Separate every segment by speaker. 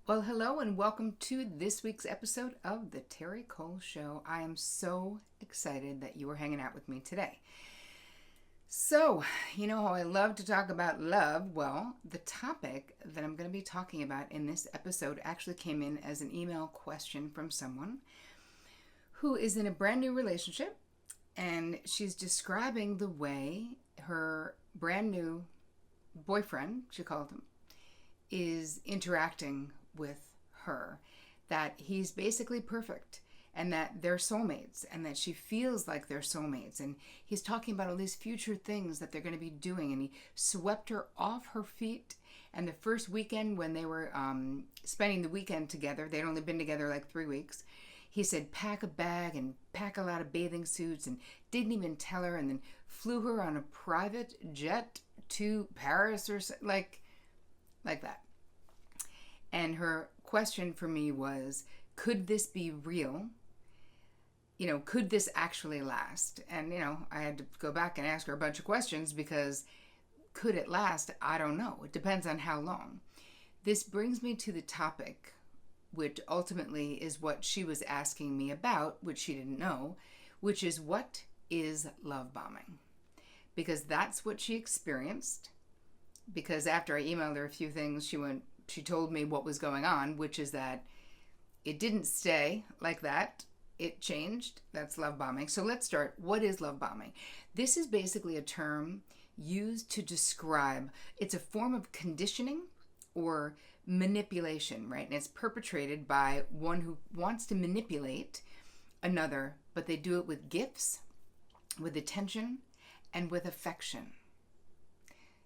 Speaker 1: Well, hello and welcome to this week's episode of The Terri Cole Show. I am so excited that you are hanging out with me today. So, you know how I love to talk about love? Well, the topic that I'm going to be talking about in this episode actually came in as an email question from someone who is in a brand new relationship, and she's describing the way her brand new boyfriend, she called him, is interacting with her, that he's basically perfect and that they're soulmates and that she feels like they're soulmates, and he's talking about all these future things that they're going to be doing, and he swept her off her feet. And the first weekend when they were spending the weekend together, they'd only been together like 3 weeks, he said pack a bag and pack a lot of bathing suits, and didn't even tell her, and then flew her on a private jet to Paris or like that. And her question for me was, could this be real? Could this actually last? And, I had to go back and ask her a bunch of questions because could it last? I don't know. It depends on how long. This brings me to the topic, which ultimately is what she was asking me about, which she didn't know, which is, what is love bombing? Because that's what she experienced. Because after I emailed her a few things, she told me what was going on, which is that it didn't stay like that. It changed. That's love bombing. So let's start. What is love bombing? This is basically a term used to describe, it's a form of conditioning or manipulation, right? And it's perpetrated by one who wants to manipulate another, but they do it with gifts, with attention, and with affection.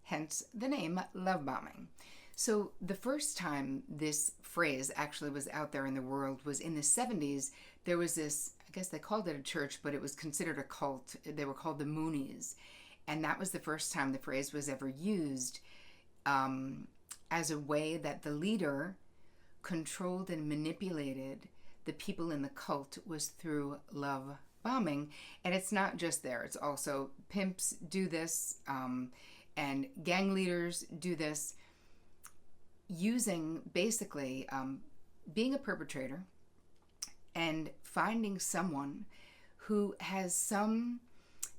Speaker 1: Hence the name love bombing. So the first time this phrase actually was out there in the world was in the 70s. There was this, I guess they called it a church, but it was considered a cult. They were called the Moonies. And that was the first time the phrase was ever used as a way that the leader controlled and manipulated the people in the cult, was through love bombing. And it's not just there. It's also pimps do this, and gang leaders do this, using basically being a perpetrator and finding someone who has some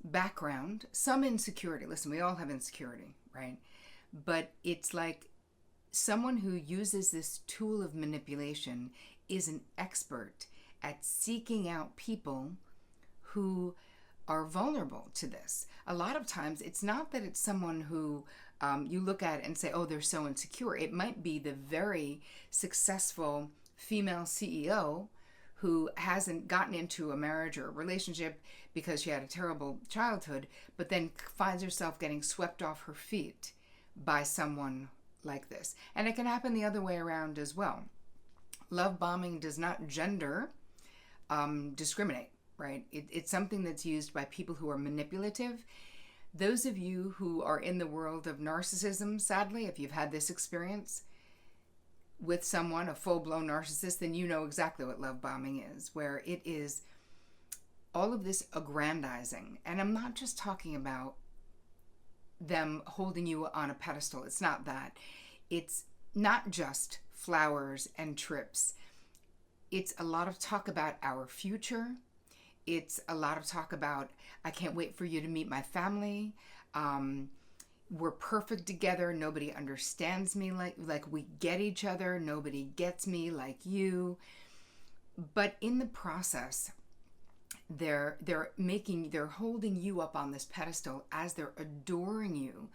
Speaker 1: background, some insecurity. Listen, we all have insecurity, right? But it's like someone who uses this tool of manipulation is an expert at seeking out people who are vulnerable to this. A lot of times it's not that it's someone who you look at and say, oh, they're so insecure. It might be the very successful female CEO who hasn't gotten into a marriage or a relationship because she had a terrible childhood, but then finds herself getting swept off her feet by someone like this. And it can happen the other way around as well. Love bombing does not gender discriminate, right? It's something that's used by people who are manipulative. Those of you who are in the world of narcissism, sadly, if you've had this experience with someone, a full-blown narcissist, then you know exactly what love bombing is, where it is all of this aggrandizing. And I'm not just talking about them holding you on a pedestal. It's not that. It's not just flowers and trips. It's a lot of talk about our future. It's a lot of talk about, I can't wait for you to meet my family. We're perfect together. Nobody understands me like we get each other. Nobody gets me like you. But in the process, they're holding you up on this pedestal as they're adoring you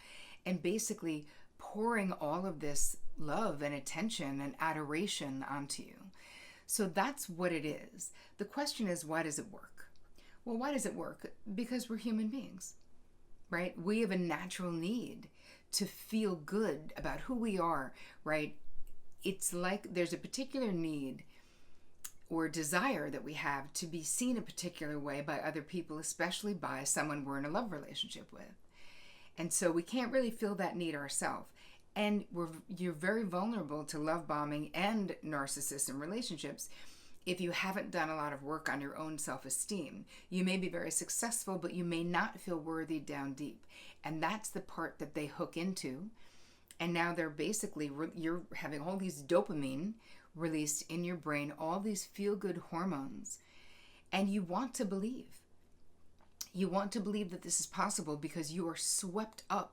Speaker 1: and basically pouring all of this love and attention and adoration onto you. So that's what it is. The question is, why does it work? Well, why does it work? Because we're human beings, right? We have a natural need to feel good about who we are, right? It's like there's a particular need or desire that we have to be seen a particular way by other people, especially by someone we're in a love relationship with. And so we can't really feel that need ourselves. And you're very vulnerable to love bombing and narcissism relationships if you haven't done a lot of work on your own self-esteem. You may be very successful, but you may not feel worthy down deep. And that's the part that they hook into And now they're basically, you're having all these dopamine released in your brain, all these feel-good hormones. And you want to believe. You want to believe that this is possible because you are swept up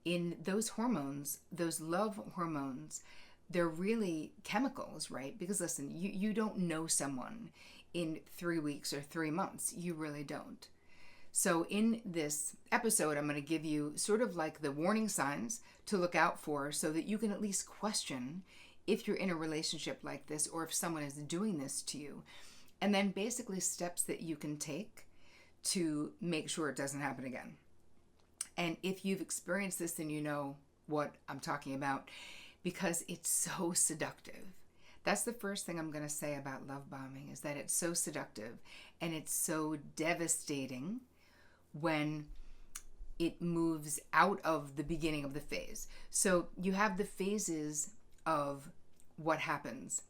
Speaker 1: in those hormones, those love hormones. They're really chemicals, right? Because listen, you don't know someone in 3 weeks or 3 months. You really don't. So in this episode, I'm going to give you sort of like the warning signs to look out for so that you can at least question if you're in a relationship like this or if someone is doing this to you. And then basically steps that you can take to make sure it doesn't happen again. And if you've experienced this, then you know what I'm talking about because it's so seductive. That's the first thing I'm going to say about love bombing is that it's so seductive and it's so devastating when it moves out of the beginning of the phase. So you have the phases of what happens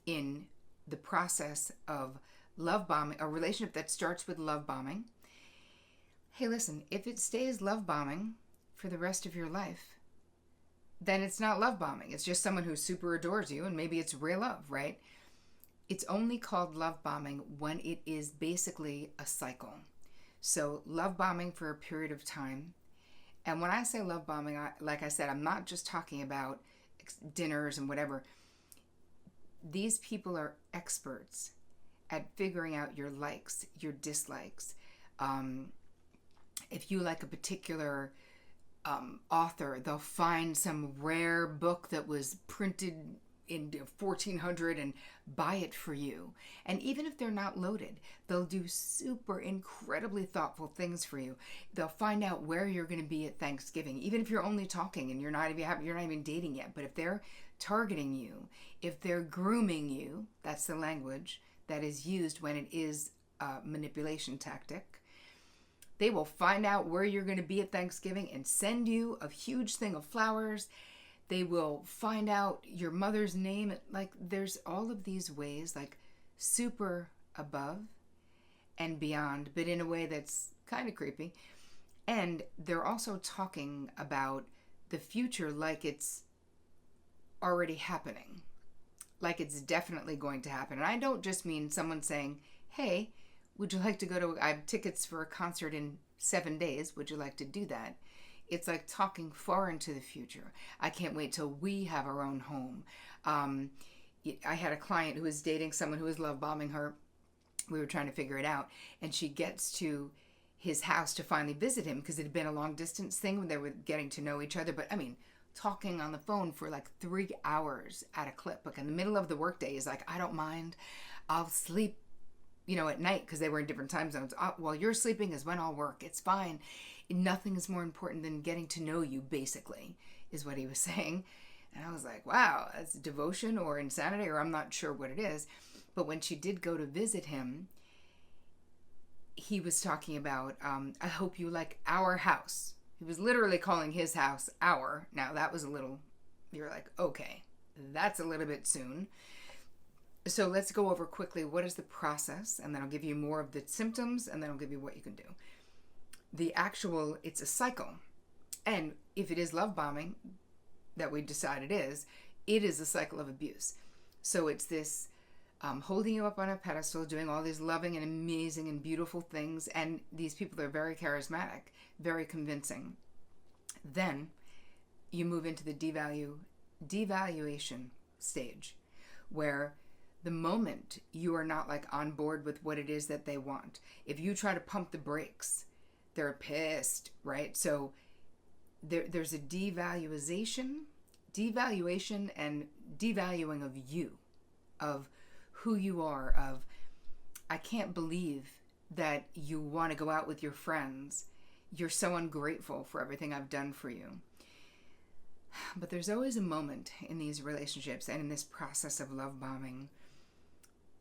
Speaker 1: in the process of love bombing, a relationship that starts with love bombing. Hey, listen, if it stays love bombing for the rest of your life, then it's not love bombing. It's just someone who super adores you and maybe it's real love, right? It's only called love bombing when it is basically a cycle. So love bombing for a period of time. And when I say love bombing, like I said, I'm not just talking about dinners and whatever. These people are experts at figuring out your likes, your dislikes. If you like a particular author, they'll find some rare book that was printed in 1400 and buy it for you. And even if they're not loaded, they'll do super incredibly thoughtful things for you. They'll find out where you're going to be at Thanksgiving, even if you're only talking and you're not even dating yet. But if they're targeting you, if they're grooming you, that's the language that is used when it is a manipulation tactic. They will find out where you're going to be at Thanksgiving and send you a huge thing of flowers. They will find out your mother's name. Like, there's all of these ways, like super above and beyond, but in a way that's kind of creepy. And they're also talking about the future like it's already happening, like it's definitely going to happen. And I don't just mean someone saying, hey, would you like to go to, I have tickets for a concert in 7 days. Would you like to do that? It's like talking far into the future. I can't wait till we have our own home. I had a client who was dating someone who was love bombing her. We were trying to figure it out. And she gets to his house to finally visit him because it had been a long distance thing when they were getting to know each other. But I mean, talking on the phone for like 3 hours at a clip, like in the middle of the workday. He's like, I don't mind. I'll sleep, at night because they were in different time zones. While you're sleeping is when I'll work. It's fine. Nothing is more important than getting to know you, basically, is what he was saying. And I was like, wow, that's devotion or insanity, or I'm not sure what it is. But when she did go to visit him, he was talking about, I hope you like our house. He was literally calling his house our. Now, that was a little, you're like, okay, that's a little bit soon. So let's go over quickly what is the process, and then I'll give you more of the symptoms, and then I'll give you what you can do. It's a cycle. And if it is love bombing, that we decide it is a cycle of abuse. So it's this holding you up on a pedestal, doing all these loving and amazing and beautiful things, and these people are very charismatic, very convincing. Then you move into the devaluation stage, where the moment you are not like on board with what it is that they want, if you try to pump the brakes, they're pissed, right? So there's a devaluation and devaluing of you, of who you are, of I can't believe that you want to go out with your friends. You're so ungrateful for everything I've done for you. But there's always a moment in these relationships and in this process of love bombing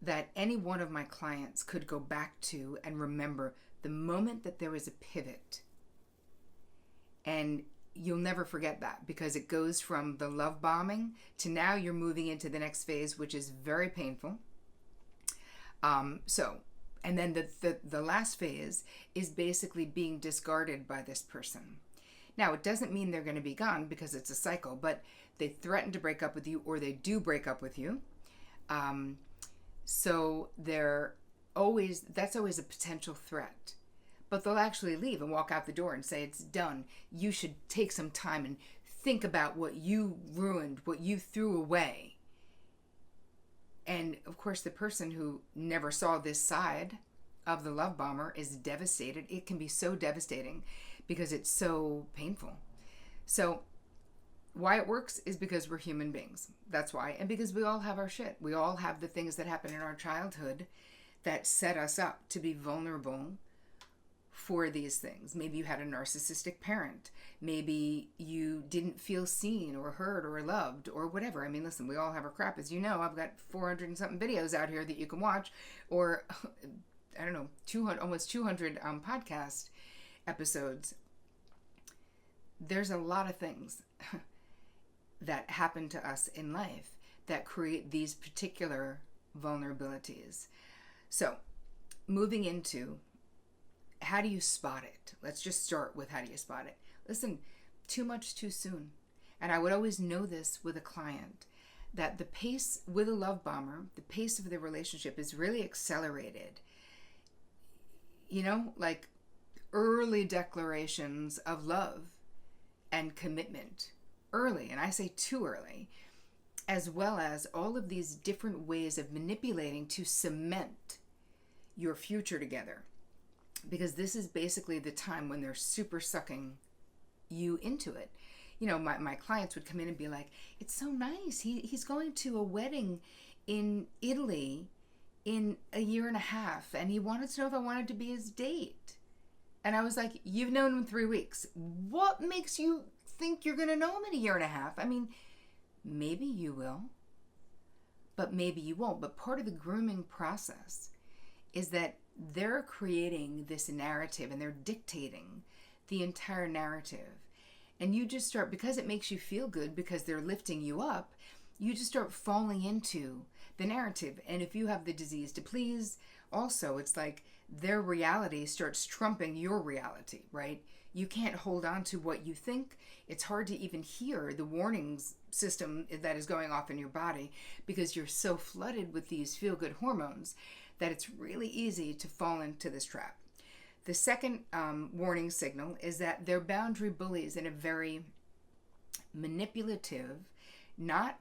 Speaker 1: that any one of my clients could go back to and remember the moment that there was a pivot. And you'll never forget that because it goes from the love bombing to now you're moving into the next phase, which is very painful. And then the last phase is basically being discarded by this person. Now, it doesn't mean they're going to be gone because it's a cycle, but they threaten to break up with you, or they do break up with you. So that's always a potential threat. But they'll actually leave and walk out the door and say, it's done. You should take some time and think about what you ruined, what you threw away. And of course, the person who never saw this side of the love bomber is devastated. It can be so devastating because it's so painful. So why it works is because we're human beings. That's why. And because we all have our shit. We all have the things that happen in our childhood that set us up to be vulnerable for these things. Maybe you had a narcissistic parent. Maybe you didn't feel seen or heard or loved or whatever. I mean, listen, we all have our crap. As you know, I've got 400 and something videos out here that you can watch, or I don't know, 200, almost 200 podcast episodes. There's a lot of things that happen to us in life that create these particular vulnerabilities. So, moving into how do you spot it? Let's just start with how do you spot it. Listen, too much too soon. And I would always know this with a client, that the pace with a love bomber, the pace of the relationship is really accelerated. You know, like early declarations of love and commitment. Early, and I say too early, as well as all of these different ways of manipulating to cement your future together. Because this is basically the time when they're super sucking you into it. You know, my clients would come in and be like, it's so nice. He's going to a wedding in Italy in a year and a half, and he wanted to know if I wanted to be his date. And I was like, you've known him 3 weeks. What makes you think you're going to know him in a year and a half? I mean, maybe you will, but maybe you won't. But part of the grooming process is that they're creating this narrative and they're dictating the entire narrative. And you just start, because it makes you feel good, because they're lifting you up, you just start falling into the narrative. And if you have the disease to please, also, it's like their reality starts trumping your reality, right? You can't hold on to what you think. It's hard to even hear the warnings system that is going off in your body because you're so flooded with these feel-good hormones that it's really easy to fall into this trap. The second warning signal is that they're boundary bullies in a very manipulative, not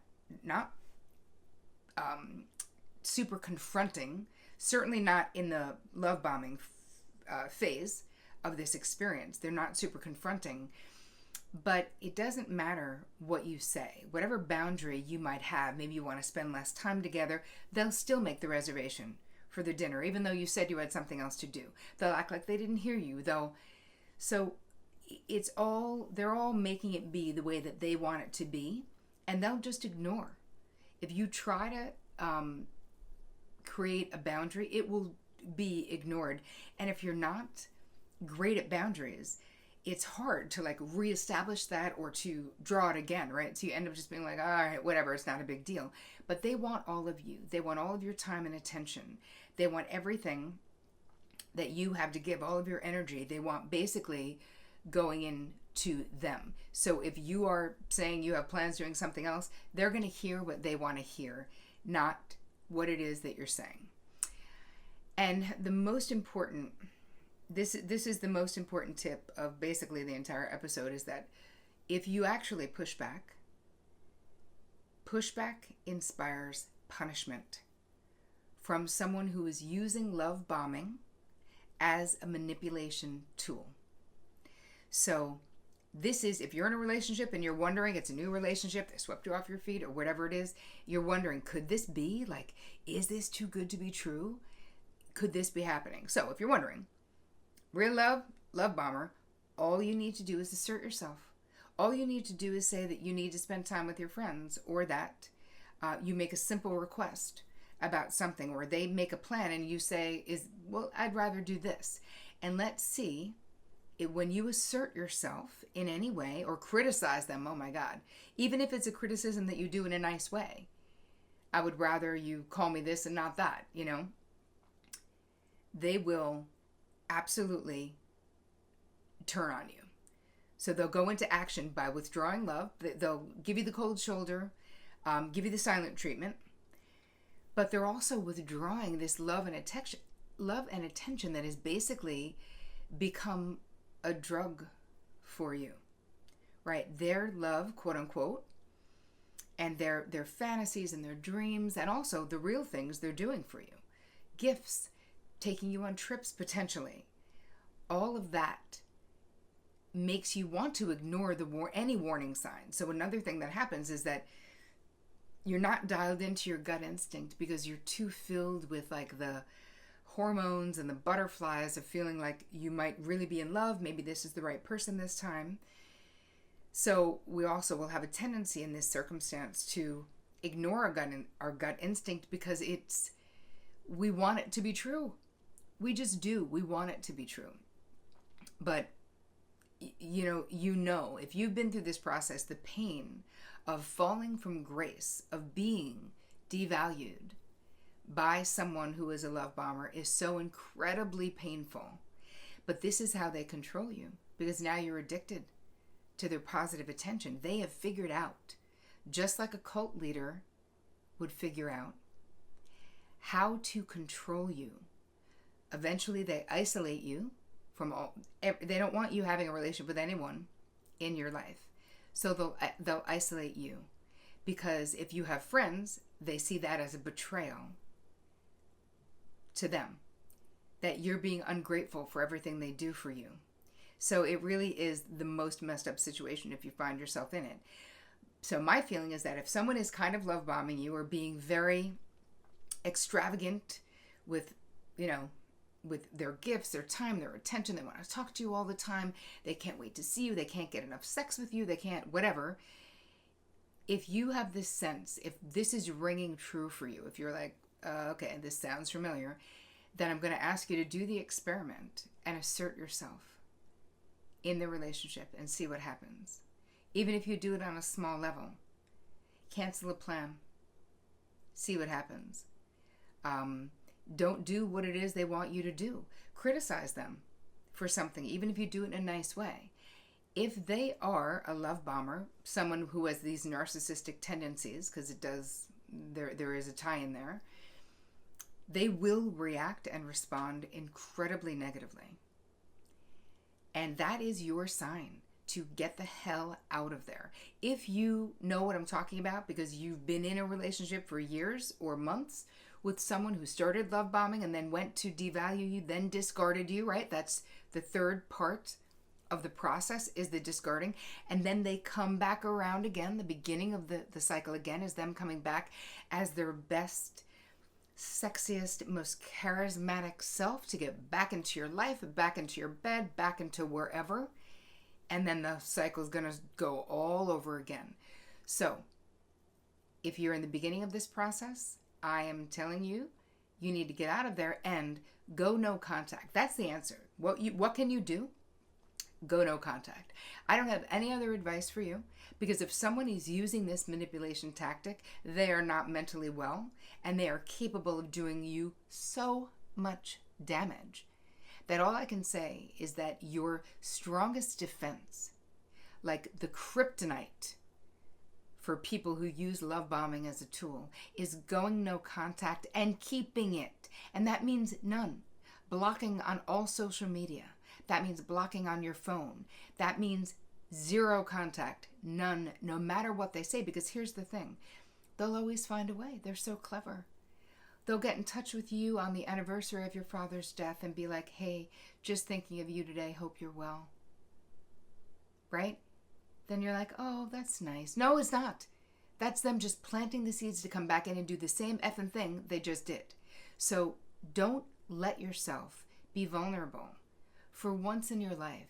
Speaker 1: super confronting, certainly not in the love bombing phase of this experience. They're not super confronting, but it doesn't matter what you say. Whatever boundary you might have, maybe you want to spend less time together, they'll still make the reservation for the dinner, even though you said you had something else to do. They'll act like they didn't hear you, though. So they're all making it be the way that they want it to be, and they'll just ignore. If you try to create a boundary, it will be ignored. And if you're not great at boundaries, it's hard to like reestablish that or to draw it again, right? So you end up just being like, all right, whatever, it's not a big deal. But they want all of you. They want all of your time and attention. They want everything that you have to give, all of your energy. They want basically going into them. So if you are saying you have plans doing something else, they're going to hear what they want to hear, not what it is that you're saying. And the most important, this is the most important tip of basically the entire episode, is that if you actually pushback inspires punishment from someone who is using love bombing as a manipulation tool. So this is, if you're in a relationship and you're wondering, it's a new relationship, they swept you off your feet or whatever it is, you're wondering, could this be? Like, is this too good to be true? Could this be happening? So if you're wondering, real love bomber, all you need to do is assert yourself. All you need to do is say that you need to spend time with your friends, or that you make a simple request about something, or they make a plan and you say, I'd rather do this. And let's see, when you assert yourself in any way or criticize them, oh my God, even if it's a criticism that you do in a nice way, I would rather you call me this and not that, they will absolutely turn on you. So they'll go into action by withdrawing love. They'll give you the cold shoulder, give you the silent treatment, but they're also withdrawing this love and attention that has basically become a drug for you, right? Their love, quote unquote, and their fantasies and their dreams, and also the real things they're doing for you, gifts, taking you on trips potentially, all of that makes you want to ignore any warning signs. So another thing that happens is that you're not dialed into your gut instinct because you're too filled with like the hormones and the butterflies of feeling like you might really be in love. Maybe this is the right person this time. So we also will have a tendency in this circumstance to ignore our gut instinct because we want it to be true. We just do. We want it to be true. But you know, if you've been through this process, the pain of falling from grace, of being devalued by someone who is a love bomber is so incredibly painful. But this is how they control you, because now you're addicted to their positive attention. They have figured out, just like a cult leader would figure out, how to control you. Eventually they isolate you from they don't want you having a relationship with anyone in your life. So they'll isolate you, because if you have friends, they see that as a betrayal to them, that you're being ungrateful for everything they do for you. So it really is the most messed up situation if you find yourself in it. So my feeling is that if someone is kind of love bombing you or being very extravagant with their gifts, their time, their attention, they want to talk to you all the time, they can't wait to see you, they can't get enough sex with you, they can't, whatever. If you have this sense, if this is ringing true for you, if you're like, okay, this sounds familiar, then I'm going to ask you to do the experiment and assert yourself in the relationship and see what happens. Even if you do it on a small level, cancel a plan, see what happens. Don't do what it is they want you to do. Criticize them for something, even if you do it in a nice way. If they are a love bomber, someone who has these narcissistic tendencies, because there is a tie in there, they will react and respond incredibly negatively. And that is your sign to get the hell out of there. If you know what I'm talking about because you've been in a relationship for years or months with someone who started love bombing and then went to devalue you, then discarded you, right? That's the third part of the process, is the discarding. And then they come back around again. The beginning of the cycle again is them coming back as their best, sexiest, most charismatic self to get back into your life, back into your bed, back into wherever. And then the cycle is going to go all over again. So if you're in the beginning of this process, I am telling you, you need to get out of there and go no contact. That's the answer. What can you do? Go no contact. I don't have any other advice for you, because if someone is using this manipulation tactic, they are not mentally well and they are capable of doing you so much damage that all I can say is that your strongest defense, like the kryptonite for people who use love bombing as a tool, is going no contact and keeping it. And that means none. Blocking on all social media. That means blocking on your phone. That means zero contact. None, no matter what they say. Because here's the thing. They'll always find a way. They're so clever. They'll get in touch with you on the anniversary of your father's death and be like, hey, just thinking of you today. Hope you're well. Right? Then you're like, oh, that's nice. No, it's not. That's them just planting the seeds to come back in and do the same effing thing they just did. So don't let yourself be vulnerable. For once in your life,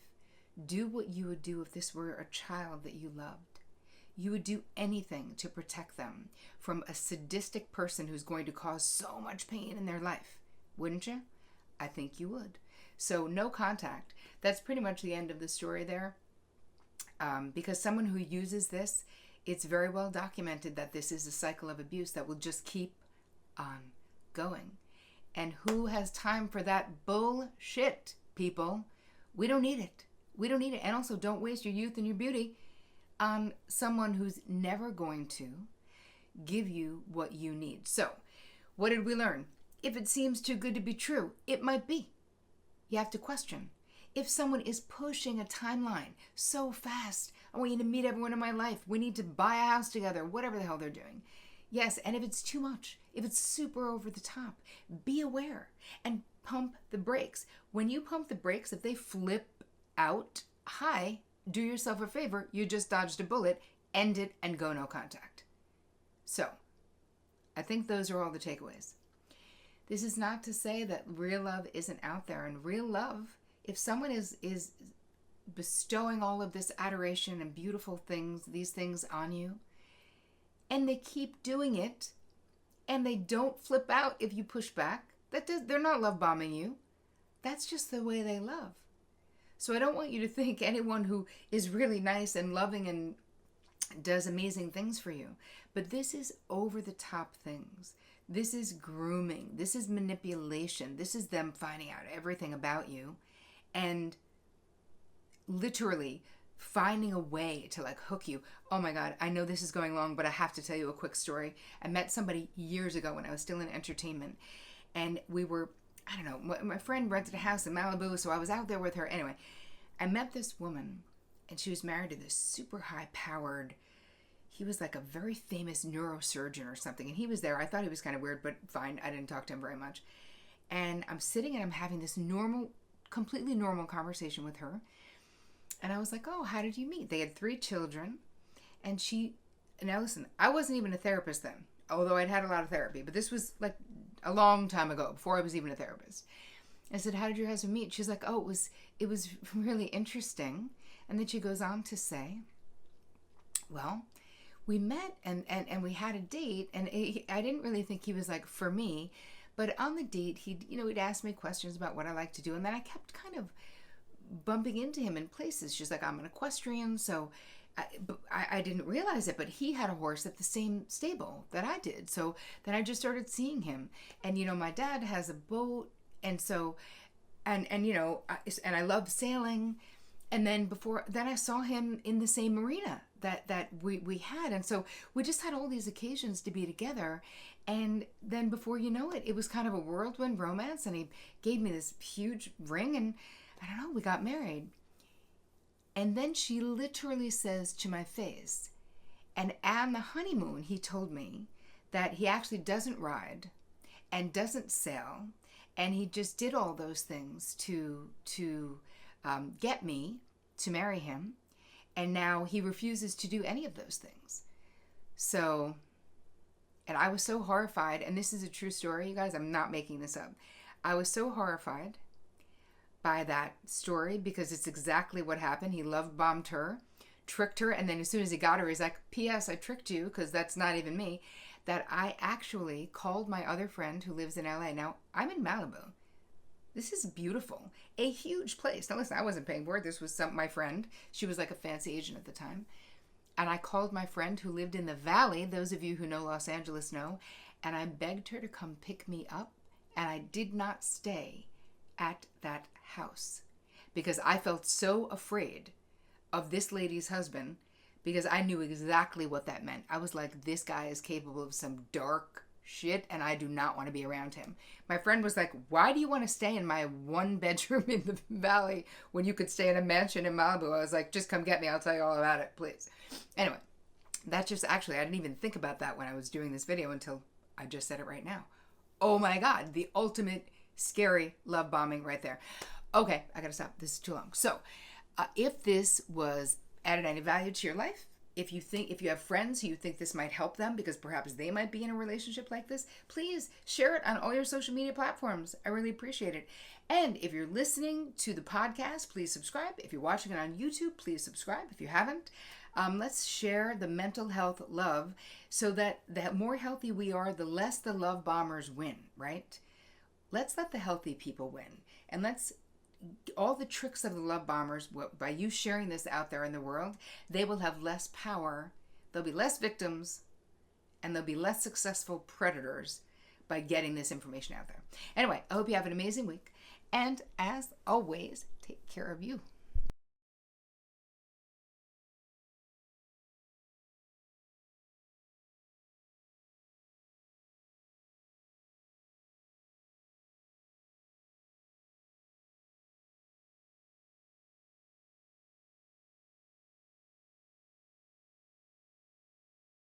Speaker 1: do what you would do if this were a child that you loved. You would do anything to protect them from a sadistic person who's going to cause so much pain in their life. Wouldn't you? I think you would. So no contact. That's pretty much the end of the story there. Because someone who uses this, it's very well documented that this is a cycle of abuse that will just keep on going. And who has time for that bullshit, people? We don't need it. We don't need it. And also, don't waste your youth and your beauty on someone who's never going to give you what you need. So, what did we learn? If it seems too good to be true, it might be. You have to question. If someone is pushing a timeline so fast, I want you to meet everyone in my life, we need to buy a house together, whatever the hell they're doing. Yes, and if it's too much, if it's super over the top, be aware and pump the brakes. When you pump the brakes, if they flip out high, do yourself a favor, you just dodged a bullet, end it and go no contact. So, I think those are all the takeaways. This is not to say that real love isn't out there. And real love, if someone is bestowing all of this adoration and beautiful things, these things on you, and they keep doing it, and they don't flip out if you push back, they're not love bombing you. That's just the way they love. So I don't want you to think anyone who is really nice and loving and does amazing things for you. But this is over the top things. This is grooming. This is manipulation. This is them finding out everything about you and literally finding a way to like hook you. Oh my God, I know this is going long, but I have to tell you a quick story. I met somebody years ago when I was still in entertainment, and we were, I don't know, my friend rented a house in Malibu, so I was out there with her. Anyway, I met this woman, and she was married to this super high-powered, he was like a very famous neurosurgeon or something, and he was there. I thought he was kind of weird, but fine. I didn't talk to him very much. And I'm sitting and I'm having this completely normal conversation with her. And I was like, oh, how did you meet? They had 3 children. And now listen, I wasn't even a therapist then, although I'd had a lot of therapy. But this was like a long time ago, before I was even a therapist. I said, how did your husband meet? She's like, oh, it was really interesting. And then she goes on to say, well, we met and we had a date, and I didn't really think he was like for me, but on the date, he'd ask me questions about what I like to do, and then I kept kind of bumping into him in places. She's like, I'm an equestrian, so I didn't realize it, but he had a horse at the same stable that I did, so then I just started seeing him, and my dad has a boat, and so, and I love sailing. And then I saw him in the same marina that we had. And so we just had all these occasions to be together. And then before you know it, it was kind of a whirlwind romance. And he gave me this huge ring, and I don't know, we got married. And then she literally says to my face, and on the honeymoon, he told me that he actually doesn't ride and doesn't sail. And he just did all those things to get me to marry him, and now he refuses to do any of those things. So, and I was so horrified, and this is a true story, you guys, I'm not making this up. I was so horrified by that story because it's exactly what happened. He love bombed her, tricked her, and then as soon as he got her, he's like, P.S. I tricked you, because that's not even me. That I actually called my other friend who lives in LA. Now, I'm in Malibu. This is beautiful. A huge place. Now listen, I wasn't paying for it. This was my friend. She was like a fancy agent at the time. And I called my friend who lived in the valley. Those of you who know Los Angeles know. And I begged her to come pick me up. And I did not stay at that house because I felt so afraid of this lady's husband, because I knew exactly what that meant. I was like, this guy is capable of some dark shit, and I do not want to be around him. My friend was like, why do you want to stay in my 1 bedroom in the valley when you could stay in a mansion in Malibu? I was like, just come get me. I'll tell you all about it, please. Anyway, that's just actually, I didn't even think about that when I was doing this video until I just said it right now. Oh my God, the ultimate scary love bombing right there. Okay, I gotta stop. This is too long. So, if this was added any value to your life, if you have friends who you think this might help them because perhaps they might be in a relationship like this, please share it on all your social media platforms. I really appreciate it. And if you're listening to the podcast, please subscribe. If you're watching it on YouTube, please subscribe if you haven't. Let's share the mental health love so that the more healthy we are, the less the love bombers win, right? Let's let the healthy people win. And let's all the tricks of the love bombers, by you sharing this out there in the world, they will have less power, there'll be less victims, and there'll be less successful predators by getting this information out there. Anyway, I hope you have an amazing week, and as always, take care of you.